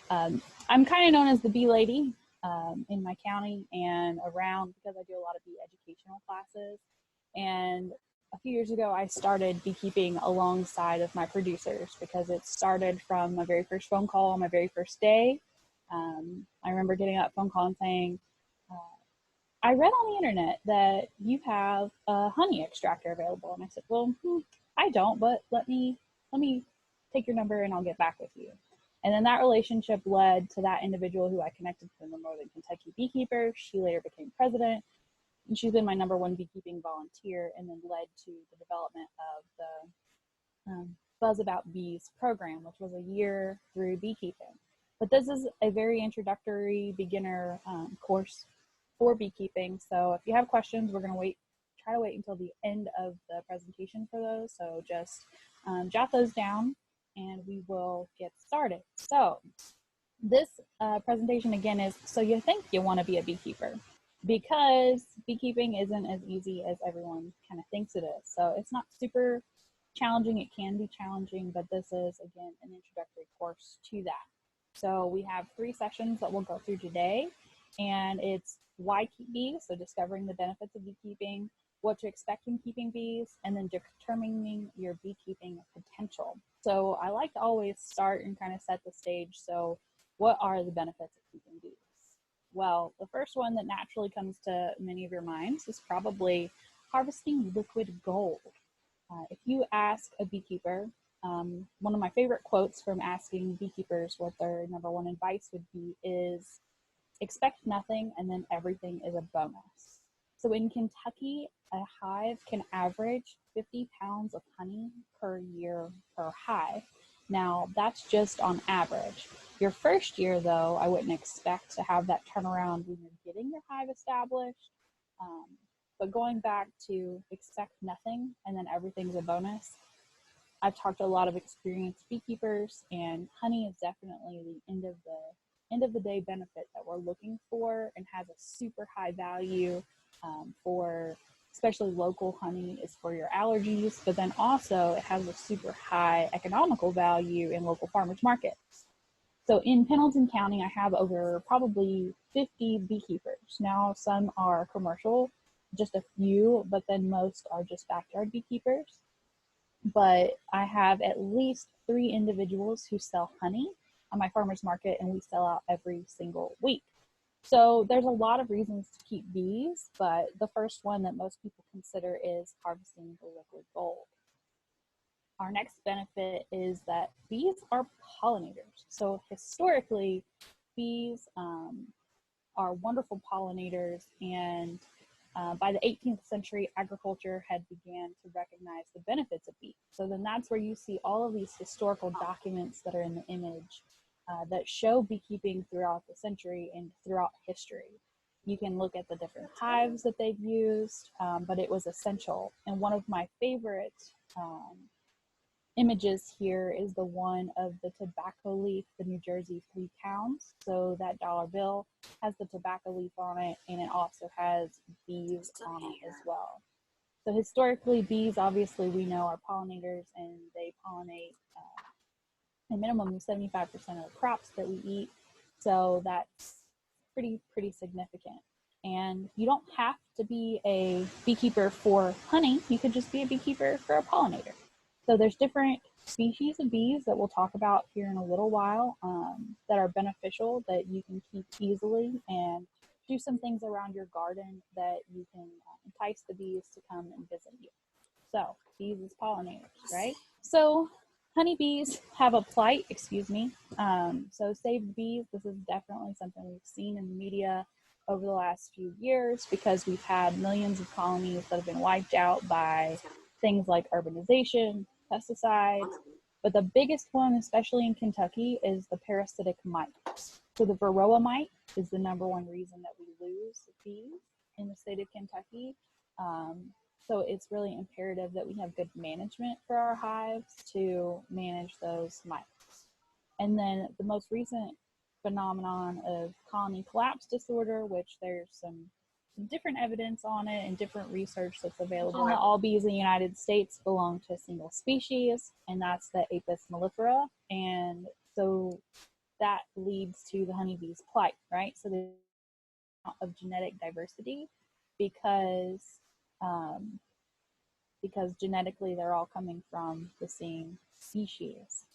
I'm kind of known as the bee lady in my county and around because I do a lot of bee educational classes. And a few years ago, I started beekeeping alongside of my producers because it started from my very first phone call on my very first day. I remember getting that phone call and saying, I read on the internet that you have a honey extractor available. And I said, well, I don't, but let me take your number and I'll get back with you. And then that relationship led to that individual who I connected to in the Northern Kentucky Beekeeper. She later became president, and she's been my #1 beekeeping volunteer, and then led to the development of the Buzz About Bees program, which was a year through beekeeping. But this is a very introductory beginner course for beekeeping. So if you have questions, we're going to try to wait until the end of the presentation for those. So just jot those down and we will get started. So this presentation again is so you think you want to be a beekeeper, because beekeeping isn't as easy as everyone kind of thinks it is. So it's not super challenging. It can be challenging, but this is again an introductory course to that. So we have 3 sessions that we'll go through today, and it's why keep bees, so discovering the benefits of beekeeping, what to expect in keeping bees, and then determining your beekeeping potential. So I like to always start and kind of set the stage. So what are the benefits of keeping bees? Well, the first one that naturally comes to many of your minds is probably harvesting liquid gold. If you ask a beekeeper, one of my favorite quotes from asking beekeepers what their #1 advice would be is, expect nothing and then everything is a bonus. So in Kentucky, a hive can average 50 pounds of honey per year per hive. Now, that's just on average. Your first year, though, I wouldn't expect to have that turnaround when you're getting your hive established. But going back to expect nothing and then everything's a bonus, I've talked to a lot of experienced beekeepers, and honey is definitely the end of the day benefit that we're looking for, and has a super high value for especially local honey is for your allergies, but then also it has a super high economical value in local farmers markets. So in Pendleton County, I have over probably 50 beekeepers. Now some are commercial, just a few, but then most are just backyard beekeepers. But I have at least 3 individuals who sell honey on my farmer's market, and we sell out every single week. So there's a lot of reasons to keep bees, but the first one that most people consider is harvesting the liquid gold. Our next benefit is that bees are pollinators. So historically, bees are wonderful pollinators, and by the 18th century, agriculture had began to recognize the benefits of bees. So then that's where you see all of these historical documents that are in the image that show beekeeping throughout the century and throughout history. You can look at the different hives that they've used, but it was essential. And one of my favorite images here is the one of the tobacco leaf, the New Jersey 3 pounds. So that dollar bill has the tobacco leaf on it, and it also has bees on it as well. So historically, bees, obviously, we know are pollinators, and they pollinate a minimum of 75% of the crops that we eat. So that's pretty significant. And you don't have to be a beekeeper for honey. You could just be a beekeeper for a pollinator. So there's different species of bees that we'll talk about here in a little while that are beneficial, that you can keep easily, and do some things around your garden that you can entice the bees to come and visit you. So bees as pollinators, right? So honeybees have a plight, so save the bees. This is definitely something we've seen in the media over the last few years, because we've had millions of colonies that have been wiped out by things like urbanization, pesticides, but the biggest one, especially in Kentucky, is the parasitic mite. So the varroa mite is the #1 reason that we lose bees in the state of Kentucky. So it's really imperative that we have good management for our hives to manage those mites. And then the most recent phenomenon of colony collapse disorder, which there's some different evidence on it and different research that's available. All bees in the United States belong to a single species, and that's the Apis mellifera. And so that leads to the honeybee's plight, right? So there's a lot of genetic diversity because genetically they're all coming from the same species.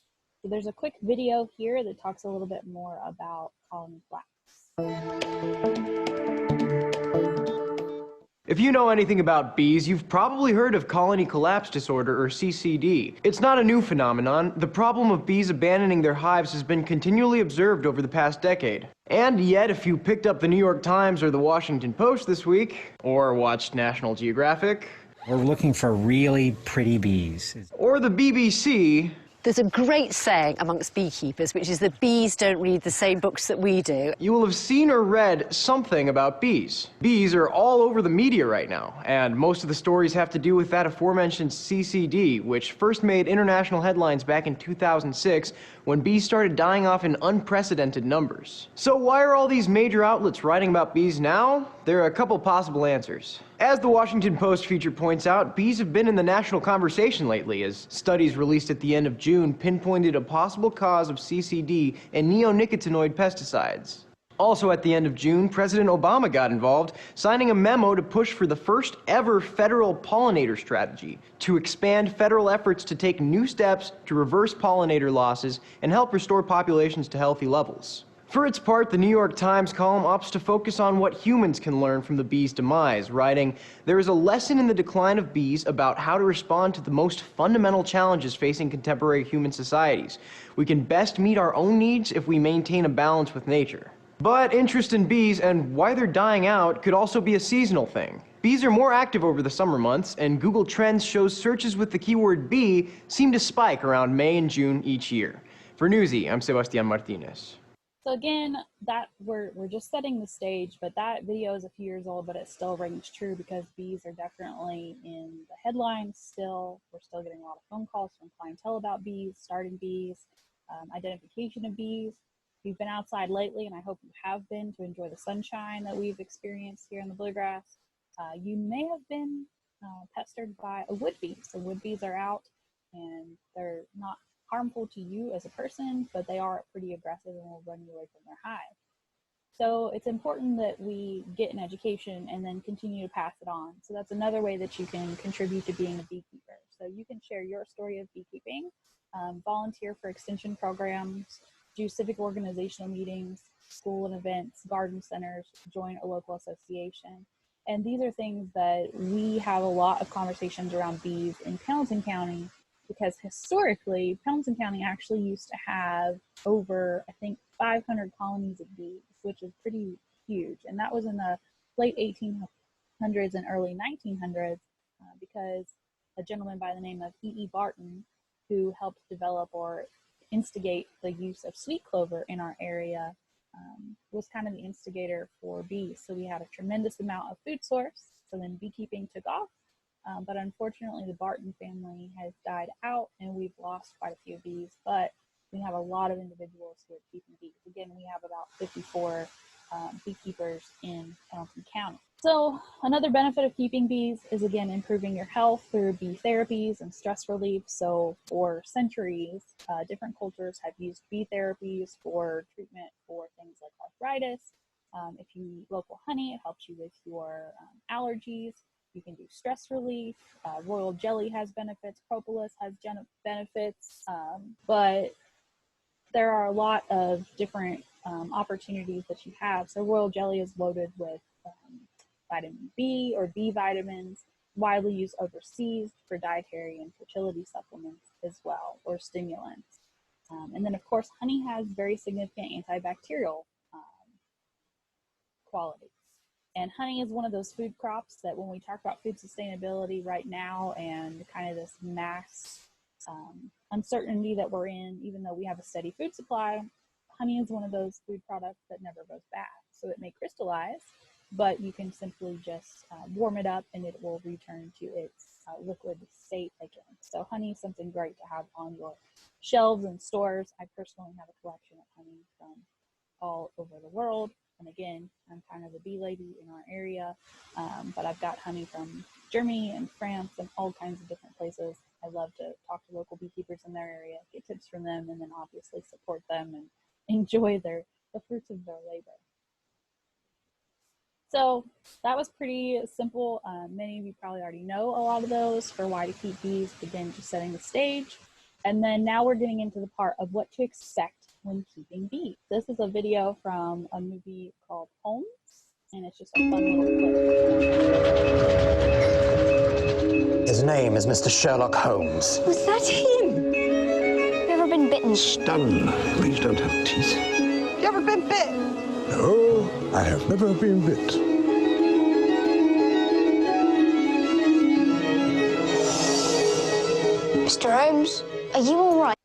So there's a quick video here that talks a little bit more about colony collapse. If you know anything about bees, you've probably heard of colony collapse disorder, or CCD. It's not a new phenomenon. The problem of bees abandoning their hives has been continually observed over the past decade. And yet, if you picked up the New York Times or the Washington Post this week, or watched National Geographic, we're looking for really pretty bees, or the BBC, there's a great saying amongst beekeepers, which is that bees don't read the same books that we do. you will have seen or read something about bees. Bees are all over the media right now, and most of the stories have to do with that aforementioned CCD, which first made international headlines back in 2006 when bees started dying off in unprecedented numbers. So why are all these major outlets writing about bees now? There are a couple possible answers. As the Washington Post feature points out, bees have been in the national conversation lately, as studies released at the end of June pinpointed a possible cause of CCD in neonicotinoid pesticides. Also at the end of June, President Obama got involved, signing a memo to push for the first ever federal pollinator strategy to expand federal efforts to take new steps to reverse pollinator losses and help restore populations to healthy levels. For its part, the New York Times column opts to focus on what humans can learn from the bees' demise, writing, "There is a lesson in the decline of bees about how to respond to the most fundamental challenges facing contemporary human societies. We can best meet our own needs if we maintain a balance with nature." But interest in bees and why they're dying out could also be a seasonal thing. Bees are more active over the summer months, and Google Trends shows searches with the keyword bee seem to spike around May and June each year. For Newsy, I'm Sebastian Martinez. So again, that we're just setting the stage, but that video is a few years old, but it still rings true because bees are definitely in the headlines still. We're still getting a lot of phone calls from clientele about bees, starting bees, identification of bees. If you've been outside lately, and I hope you have been, to enjoy the sunshine that we've experienced here in the bluegrass, you may have been pestered by a wood bee. So wood bees are out, and they're not harmful to you as a person, but they are pretty aggressive and will run you away from their hive. So it's important that we get an education and then continue to pass it on. So that's another way that you can contribute to being a beekeeper. So you can share your story of beekeeping, volunteer for extension programs, do civic organizational meetings, school and events, garden centers, join a local association. And these are things that we have a lot of conversations around bees in Pendleton County, because historically, Pendleton County actually used to have over, I think, 500 colonies of bees, which is pretty huge. And that was in the late 1800s and early 1900s because a gentleman by the name of E.E. Barton, who helped develop or instigate the use of sweet clover in our area, was kind of the instigator for bees. So we had a tremendous amount of food source. So then beekeeping took off. But unfortunately, the Barton family has died out and we've lost quite a few bees, but we have a lot of individuals who are keeping bees. Again, we have about 54 beekeepers in Pendleton County. So another benefit of keeping bees is, again, improving your health through bee therapies and stress relief. So for centuries, different cultures have used bee therapies for treatment for things like arthritis. If you eat local honey, it helps you with your allergies. You can do stress relief. Royal jelly has benefits. Propolis has benefits. But there are a lot of different opportunities that you have. So royal jelly is loaded with vitamin B or B vitamins, widely used overseas for dietary and fertility supplements as well, or stimulants. And then, of course, honey has very significant antibacterial qualities. And honey is one of those food crops that when we talk about food sustainability right now and kind of this mass uncertainty that we're in, even though we have a steady food supply, honey is one of those food products that never goes bad. So it may crystallize, but you can simply just warm it up and it will return to its liquid state again. So honey is something great to have on your shelves and stores. I personally have a collection of honey from all over the world. And again, I'm kind of a bee lady in our area, but I've got honey from Germany and France and all kinds of different places. I love to talk to local beekeepers in their area, get tips from them, and then obviously support them and enjoy the fruits of their labor. So that was pretty simple. Many of you probably already know a lot of those for why to keep bees, again, just setting the stage. And then now we're getting into the part of what to expect when keeping bees. This is a video from a movie called Holmes, and it's just a fun little clip. His name is Mr. Sherlock Holmes. Was that him? You ever been bitten? Stung. Bees don't have teeth. You ever been bit? No, I have never been bit. Mr. Holmes, are you all right?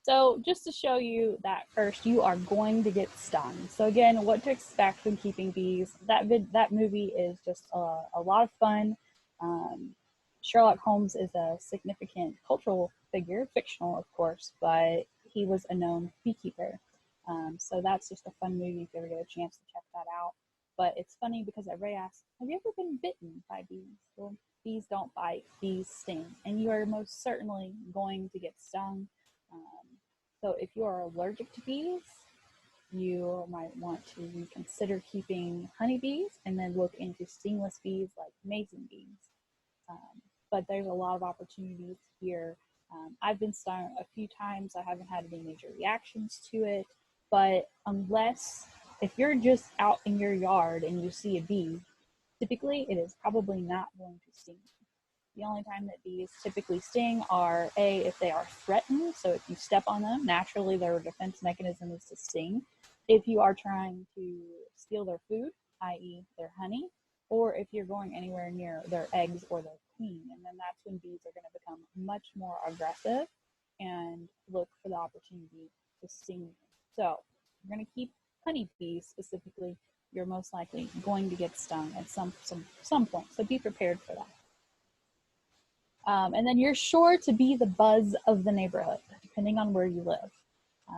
So just to show you that first, you are going to get stung. So again, what to expect when keeping bees. That movie is just a lot of fun. Sherlock Holmes is a significant cultural figure, fictional of course, but he was a known beekeeper. So that's just a fun movie if you ever get a chance to check that out. But it's funny because everybody asks, have you ever been bitten by bees? Well, bees don't bite, bees sting, and you are most certainly going to get stung. So if you are allergic to bees, you might want to reconsider keeping honeybees and then look into stingless bees like mason bees. But there's a lot of opportunities here. I've been stung a few times. I haven't had any major reactions to it, but if you're just out in your yard and you see a bee, typically it is probably not going to sting you. The only time that bees typically sting are if they are threatened. So if you step on them, naturally their defense mechanism is to sting. If you are trying to steal their food, i.e. their honey, or if you're going anywhere near their eggs or their queen, and then that's when bees are going to become much more aggressive and look for the opportunity to sting you. So if you're going to keep honeybees specifically, you're most likely going to get stung at some point. So be prepared for that. And then you're sure to be the buzz of the neighborhood, depending on where you live.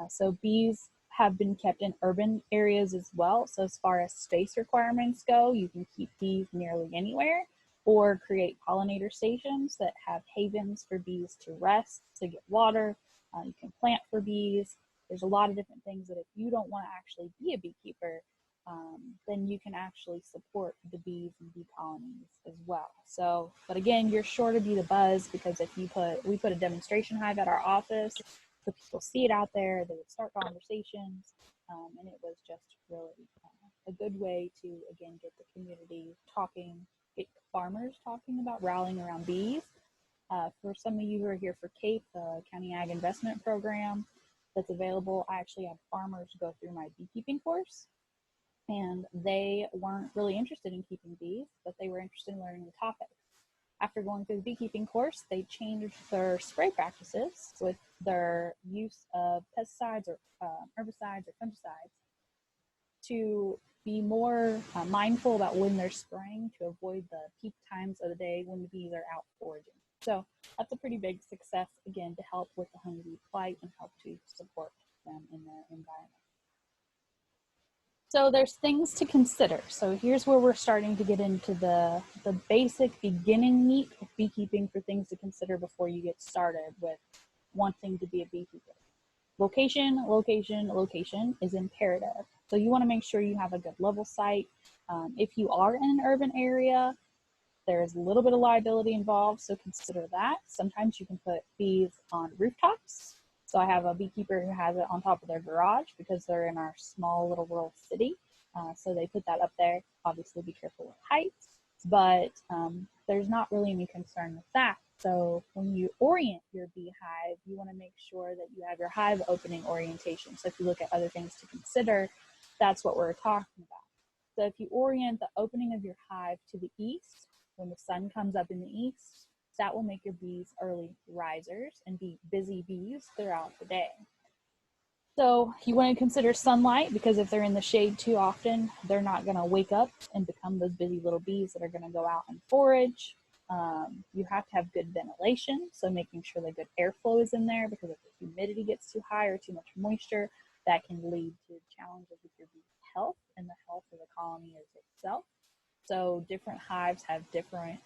So bees have been kept in urban areas as well. So as far as space requirements go, you can keep bees nearly anywhere or create pollinator stations that have havens for bees to rest, to get water. You can plant for bees. There's a lot of different things that if you don't want to actually be a beekeeper, then you can actually support the bees and bee colonies as well. So, but again, you're sure to be the buzz because if we put a demonstration hive at our office, so people see it out there, they would start conversations, and it was just really a good way to, again, get the community talking, get farmers talking about rallying around bees. For some of you who are here for CAPE, the County Ag Investment Program that's available, I actually had farmers go through my beekeeping course. And they weren't really interested in keeping bees, but they were interested in learning the topic. After going through the beekeeping course, they changed their spray practices with their use of pesticides or herbicides or fungicides to be more mindful about when they're spraying to avoid the peak times of the day when the bees are out foraging. So that's a pretty big success, again, to help with the honeybee plight and help to support them in their environment. So there's things to consider. So here's where we're starting to get into the basic beginning meat of beekeeping for things to consider before you get started with wanting to be a beekeeper. Location, location, location is imperative. So you want to make sure you have a good level site. If you are in an urban area, there's a little bit of liability involved, so consider that. Sometimes you can put bees on rooftops. So I have a beekeeper who has it on top of their garage because they're in our small little rural city. So they put that up there. Obviously be careful with heights, but there's not really any concern with that. So when you orient your beehive, you want to make sure that you have your hive opening orientation. So if you look at other things to consider, that's what we're talking about. So if you orient the opening of your hive to the east, when the sun comes up in the east, that will make your bees early risers and be busy bees throughout the day. So you want to consider sunlight because if they're in the shade too often, they're not going to wake up and become those busy little bees that are going to go out and forage. You have to have good ventilation, so making sure that good airflow is in there because if the humidity gets too high or too much moisture, that can lead to challenges with your bee health and the health of the colony itself. So different hives have different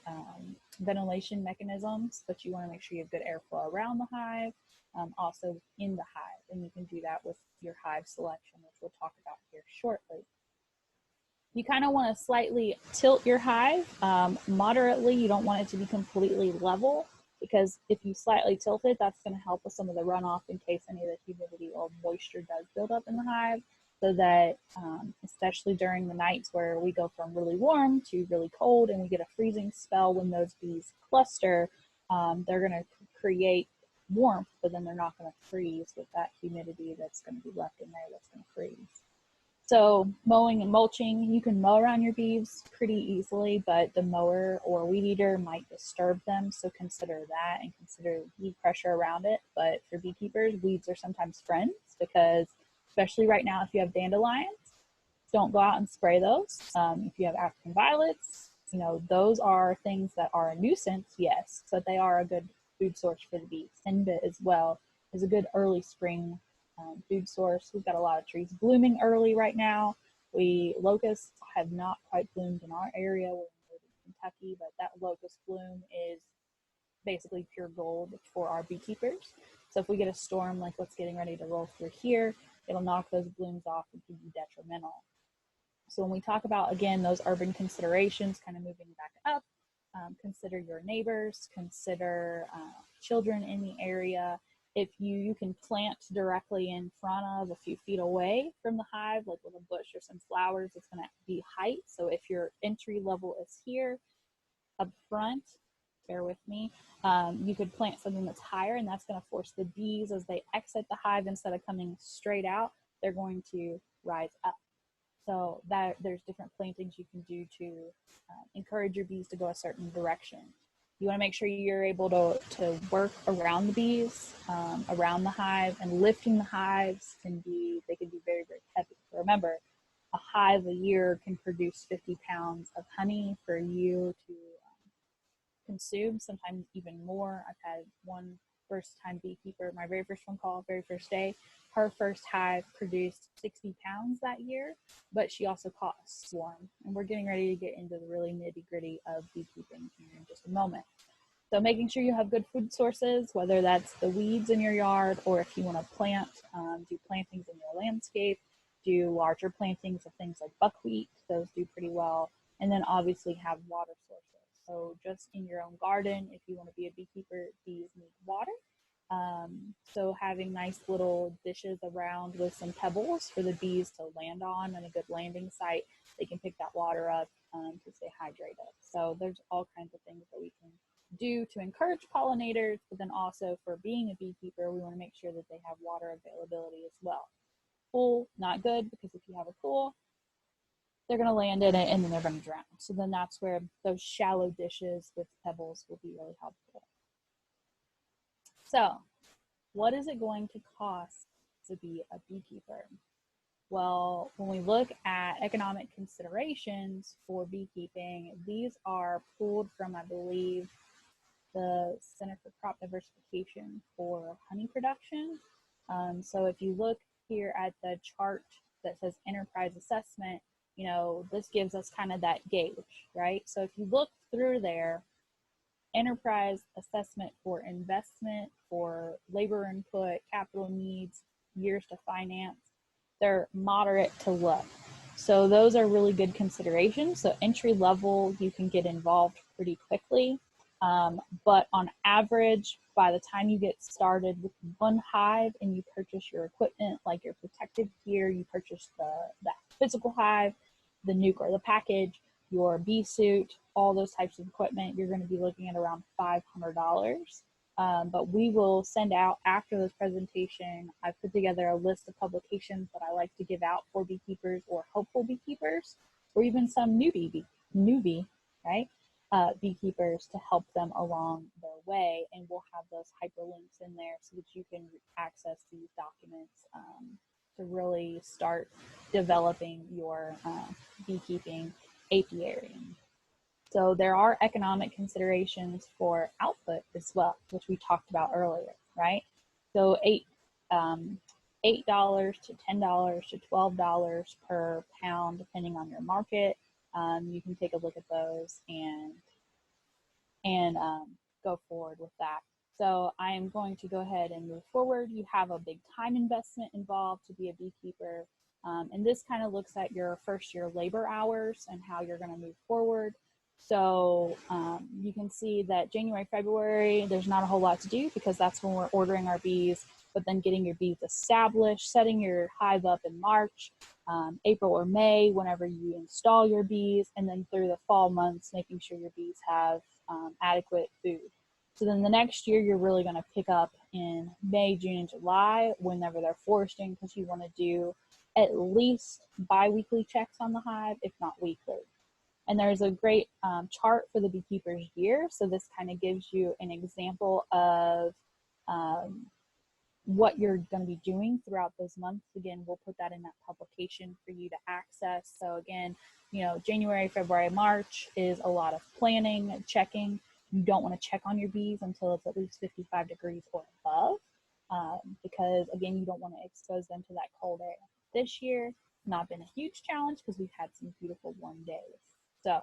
ventilation mechanisms, but you want to make sure you have good airflow around the hive, also in the hive. and you can do that with your hive selection, which we'll talk about here shortly. You kind of want to slightly tilt your hive moderately. You don't want it to be completely level, because if you slightly tilt it, that's going to help with some of the runoff in case any of the humidity or moisture does build up in the hive, so that especially during the nights where we go from really warm to really cold and we get a freezing spell when those bees cluster, they're going to create warmth, but then they're not going to freeze with that humidity that's going to be left in there that's going to freeze. So mowing and mulching, you can mow around your bees pretty easily, but the mower or weed eater might disturb them. So consider that and consider bee pressure around it. But for beekeepers, weeds are sometimes friends, because especially right now, if you have dandelions, don't go out and spray those. If you have African violets, you know, those are things that are a nuisance, yes, but they are a good food source for the bees. Henbit as well is a good early spring food source. We've got a lot of trees blooming early right now. Locusts have not quite bloomed in our area. We're in Kentucky, but that locust bloom is basically pure gold for our beekeepers. So if we get a storm like what's getting ready to roll through here, it'll knock those blooms off and could be detrimental. So when we talk about, again, those urban considerations, kind of moving back up, consider your neighbors, consider children in the area. If you can plant directly in front of, a few feet away from the hive, like with a bush or some flowers, it's going to be height. So if your entry level is here up front, bear with me, you could plant something that's higher, and that's going to force the bees, as they exit the hive, instead of coming straight out, they're going to rise up. So that there's different plantings you can do to encourage your bees to go a certain direction. You want to make sure you're able to work around the bees, around the hive, and lifting the hives they can be very, very heavy. Remember, a hive a year can produce 50 pounds of honey for you to consume, sometimes even more. I've had one first-time beekeeper, my very first phone call, very first day, her first hive produced 60 pounds that year, but she also caught a swarm. And we're getting ready to get into the really nitty-gritty of beekeeping here in just a moment. So making sure you have good food sources, whether that's the weeds in your yard, or if you want to plant, do plantings in your landscape, do larger plantings of things like buckwheat, those do pretty well, and then obviously have water sources. So just in your own garden, if you want to be a beekeeper, bees need water. So having nice little dishes around with some pebbles for the bees to land on, and a good landing site, they can pick that water up to stay hydrated. So there's all kinds of things that we can do to encourage pollinators, but then also for being a beekeeper, we want to make sure that they have water availability as well. Pool, not good, because if you have a pool, they're going to land in it and then they're going to drown. So then that's where those shallow dishes with pebbles will be really helpful. So what is it going to cost to be a beekeeper? Well, when we look at economic considerations for beekeeping, these are pulled from, I believe, the Center for Crop Diversification for honey production. So if you look here at the chart that says enterprise assessment, you know, this gives us kind of that gauge, right? So if you look through there, enterprise assessment for investment, for labor input, capital needs, years to finance, they're moderate to low. So those are really good considerations. So entry level, you can get involved pretty quickly. But on average, by the time you get started with one hive and you purchase your equipment, like your protective gear, you purchase the physical hive, the nuke or the package, your bee suit, all those types of equipment, you're going to be looking at around $500. But we will send out, after this presentation, I've put together a list of publications that I like to give out for beekeepers or hopeful beekeepers, or even some newbie, right? Beekeepers, to help them along their way, and we'll have those hyperlinks in there so that you can access these documents to really start developing your beekeeping apiary. So there are economic considerations for output as well, which we talked about earlier, right? So $8 to $10 to $12 per pound, depending on your market. You can take a look at those and go forward with that. So I am going to go ahead and move forward. You have a big time investment involved to be a beekeeper. And this kind of looks at your first year labor hours and how you're going to move forward. So you can see that January, February, there's not a whole lot to do because that's when we're ordering our bees, but then getting your bees established, setting your hive up in March, April or May, whenever you install your bees, and then through the fall months, making sure your bees have adequate food. So then the next year, you're really going to pick up in May, June, and July, whenever they're foresting, because you want to do at least bi-weekly checks on the hive, if not weekly. And there's a great chart for the beekeeper's year. So this kind of gives you an example of what you're going to be doing throughout those months. Again, we'll put that in that publication for you to access. So again, you know, January, February, March is a lot of planning, checking. You don't want to check on your bees until it's at least 55 degrees or above, because again, you don't want to expose them to that cold air. This year, not been a huge challenge because we've had some beautiful warm days. So,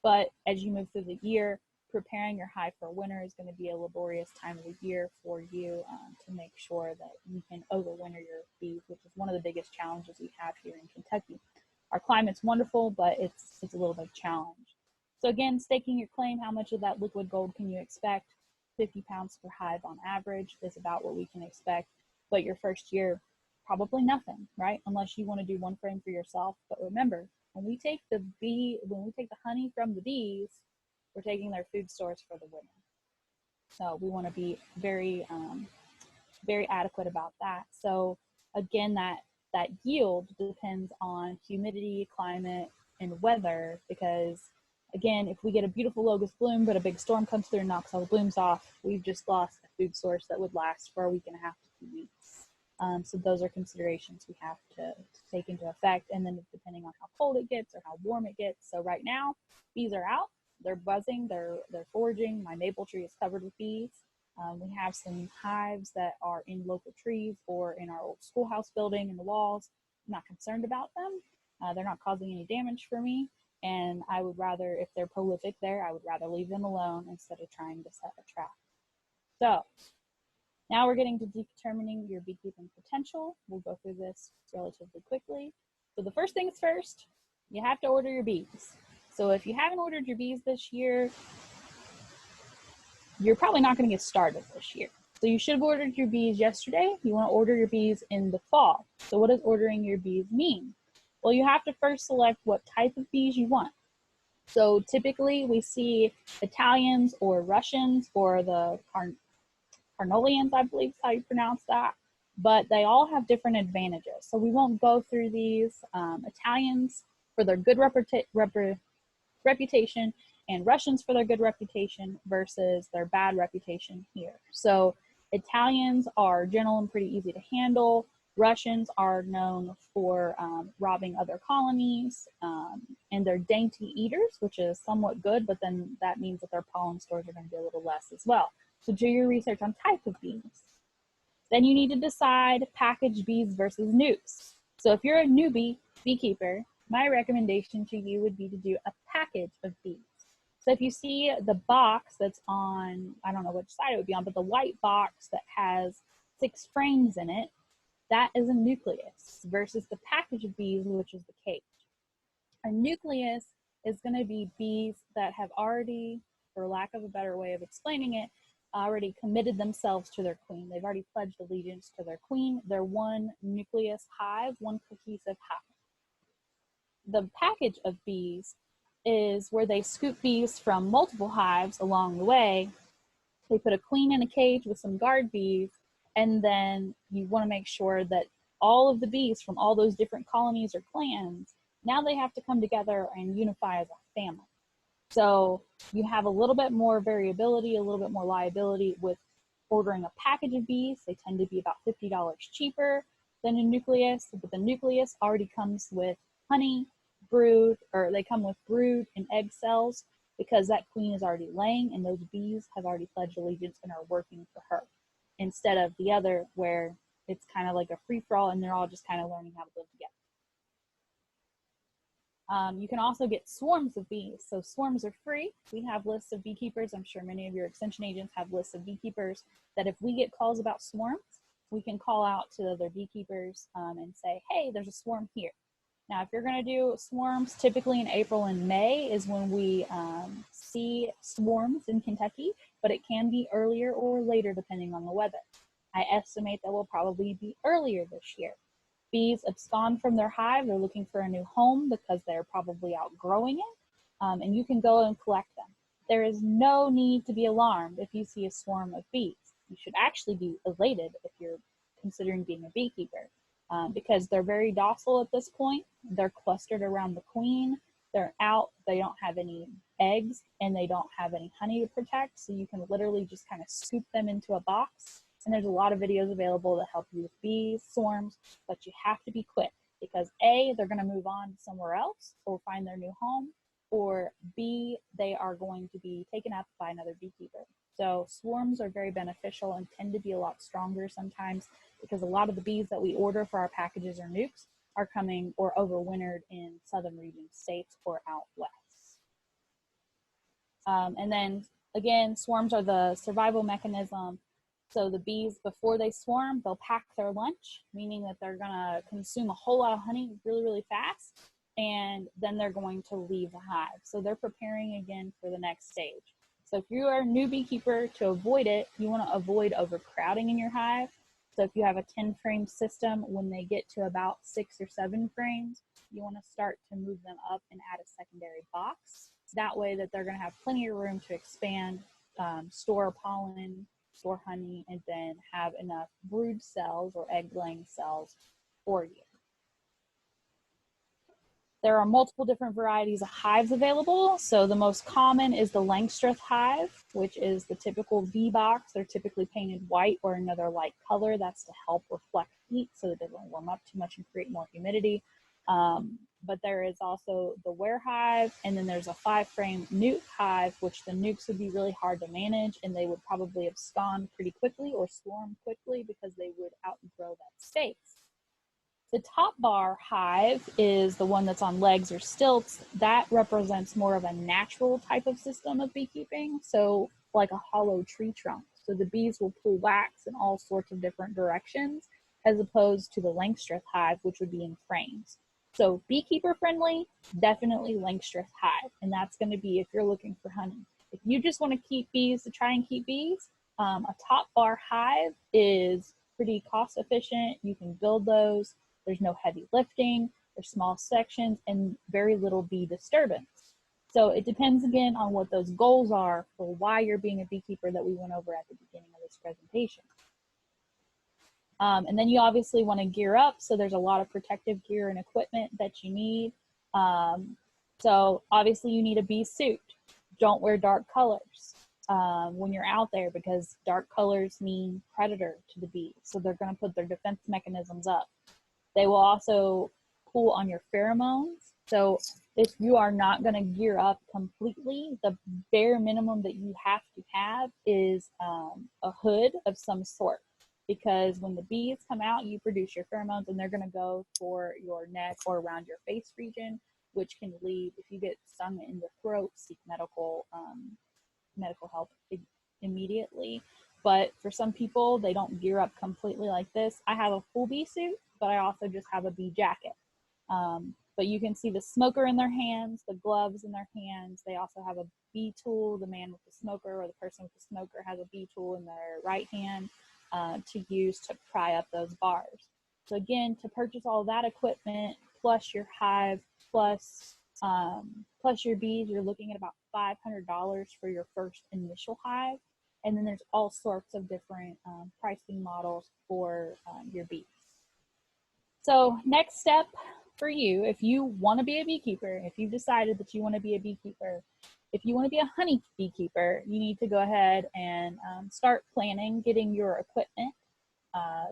but as you move through the year, preparing your hive for winter is going to be a laborious time of the year for you to make sure that you can overwinter your bees, which is one of the biggest challenges we have here in Kentucky. Our climate's wonderful, but it's a little bit of a challenge. So again, staking your claim, how much of that liquid gold can you expect? 50 pounds per hive on average is about what we can expect. But your first year, probably nothing, right? Unless you want to do one frame for yourself. But remember, when we take the honey from the bees, we're taking their food source for the winter. So we want to be very, very adequate about that. So again, that yield depends on humidity, climate, and weather, because again, if we get a beautiful locust bloom, but a big storm comes through and knocks all the blooms off, we've just lost a food source that would last for a week and a half to 2 weeks. So those are considerations we have to take into effect. And then depending on how cold it gets or how warm it gets. So right now, bees are out. They're buzzing, they're foraging. My maple tree is covered with bees. We have some hives that are in local trees or in our old schoolhouse building in the walls. I'm not concerned about them. They're not causing any damage for me. And I would rather, if they're prolific there, I would rather leave them alone instead of trying to set a trap. So now we're getting to determining your beekeeping potential. We'll go through this relatively quickly. So the first things first, you have to order your bees. So if you haven't ordered your bees this year, you're probably not going to get started this year. So you should have ordered your bees yesterday. You want to order your bees in the fall. So what does ordering your bees mean? Well, you have to first select what type of bees you want. So typically we see Italians or Russians or the Carnolians, I believe is how you pronounce that. But they all have different advantages. So we won't go through these. Italians for their good reputation, and Russians for their good reputation versus their bad reputation here. So Italians are gentle and pretty easy to handle. Russians are known for robbing other colonies, and they're dainty eaters, which is somewhat good, but then that means that their pollen stores are going to be a little less as well. So do your research on type of bees. Then you need to decide packaged bees versus nukes. So if you're a newbie beekeeper, my recommendation to you would be to do a package of bees. So if you see the box that's on, I don't know which side it would be on, but the white box that has 6 frames in it, that is a nucleus versus the package of bees, which is the cage. A nucleus is going to be bees that have already, for lack of a better way of explaining it, already committed themselves to their queen. They've already pledged allegiance to their queen. They're one nucleus hive, one cohesive hive. The package of bees is where they scoop bees from multiple hives along the way. They put a queen in a cage with some guard bees, and then you want to make sure that all of the bees from all those different colonies or clans, now they have to come together and unify as a family. So you have a little bit more variability, a little bit more liability with ordering a package of bees. They tend to be about $50 cheaper than a nucleus, but the nucleus already comes with honey, brood, or they come with brood and egg cells because that queen is already laying and those bees have already pledged allegiance and are working for her, instead of the other where it's kind of like a free-for-all and they're all just kind of learning how to live together. You can also get swarms of bees. So swarms are free. We have lists of beekeepers. I'm sure many of your extension agents have lists of beekeepers that if we get calls about swarms, we can call out to other beekeepers and say, hey, there's a swarm here. Now, if you're going to do swarms, typically in April and May is when we see swarms in Kentucky, but it can be earlier or later depending on the weather. I estimate that will probably be earlier this year. Bees abscond from their hive. They're looking for a new home because they're probably outgrowing it, and you can go and collect them. There is no need to be alarmed if you see a swarm of bees. You should actually be elated if you're considering being a beekeeper. Because they're very docile at this point. They're clustered around the queen. They're out. They don't have any eggs and they don't have any honey to protect. So you can literally just kind of scoop them into a box. And there's a lot of videos available that help you with bees, swarms, but you have to be quick because A, they're going to move on somewhere else or find their new home, or B, they are going to be taken up by another beekeeper. So swarms are very beneficial and tend to be a lot stronger sometimes because a lot of the bees that we order for our packages or nukes are coming or overwintered in southern region states or out west. And then again, swarms are the survival mechanism. So the bees, before they swarm, they'll pack their lunch, meaning that they're gonna consume a whole lot of honey really, really fast, and then they're going to leave the hive. So they're preparing again for the next stage. So if you are a new beekeeper, to avoid it, you wanna avoid overcrowding in your hive. So if you have a 10-frame system, when they get to about 6 or 7 frames, you wanna start to move them up and add a secondary box. That way that they're gonna have plenty of room to expand, store pollen, store honey, and then have enough brood cells or egg-laying cells for you. There are multiple different varieties of hives available. So the most common is the Langstroth hive, which is the typical V box. They're typically painted white or another light color. That's to help reflect heat so it doesn't warm up too much and create more humidity. But there is also the ware hive, and then there's a 5-frame nuke hive, which the nukes would be really hard to manage, and they would probably abscond pretty quickly or swarm quickly because they would outgrow that space. The top bar hive is the one that's on legs or stilts. That represents more of a natural type of system of beekeeping, so like a hollow tree trunk. So the bees will pull wax in all sorts of different directions, as opposed to the Langstroth hive, which would be in frames. So beekeeper friendly, definitely Langstroth hive, and that's going to be if you're looking for honey. If you just want to keep bees to try and keep bees, a top bar hive is pretty cost efficient. You can build those. There's no heavy lifting, there's small sections, and very little bee disturbance. So it depends again on what those goals are for why you're being a beekeeper that we went over at the beginning of this presentation. And then you obviously want to gear up. So there's a lot of protective gear and equipment that you need. So obviously you need a bee suit. Don't wear dark colors when you're out there because dark colors mean predator to the bees. So they're going to put their defense mechanisms up. They will also pull on your pheromones. So if you are not going to gear up completely, the bare minimum that you have to have is a hood of some sort. Because when the bees come out, you produce your pheromones and they're going to go for your neck or around your face region, which can lead, if you get stung in the throat, seek medical help immediately. But for some people, they don't gear up completely like this. I have a full bee suit, but I also just have a bee jacket. But you can see the smoker in their hands, the gloves in their hands. They also have a bee tool. The man with the smoker or the person with the smoker has a bee tool in their right hand to use to pry up those bars. So again, to purchase all that equipment, plus your hive, plus your bees, you're looking at about $500 for your first initial hive. And then there's all sorts of different pricing models for your bees. So next step for you, if you want to be a beekeeper, if you've decided that you want to be a beekeeper, if you want to be a honey beekeeper, you need to go ahead and start planning, getting your equipment,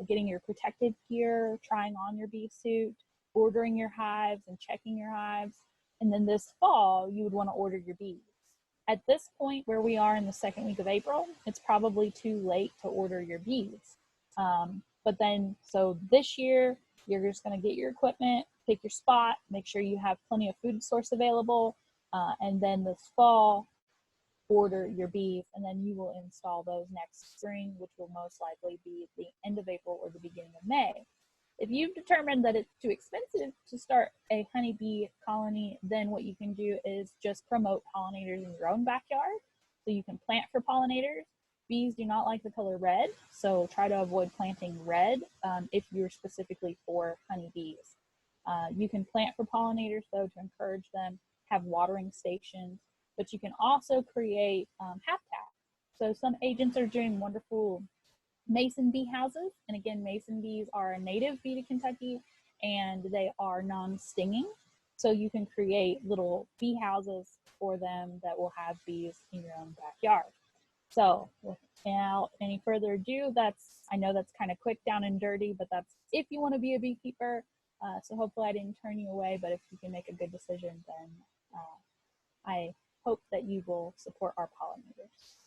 getting your protective gear, trying on your bee suit, ordering your hives and checking your hives. And then this fall, you would want to order your bees. At this point where we are in the second week of April, it's probably too late to order your bees. But then, so this year, you're just going to get your equipment, pick your spot, make sure you have plenty of food source available, and then this fall, order your bees, and then you will install those next spring, which will most likely be the end of April or the beginning of May. If you've determined that it's too expensive to start a honeybee colony, then what you can do is just promote pollinators in your own backyard. So you can plant for pollinators. Bees do not like the color red, so try to avoid planting red if you're specifically for honeybees. You can plant for pollinators, though, to encourage them, have watering stations, but you can also create habitat. So some agents are doing wonderful mason bee houses, and again, mason bees are a native bee to Kentucky, and they are non-stinging. So you can create little bee houses for them that will have bees in your own backyard. So without any further ado, I know that's kind of quick, down and dirty, but that's if you want to be a beekeeper. So hopefully I didn't turn you away, but if you can make a good decision, then I hope that you will support our pollinators.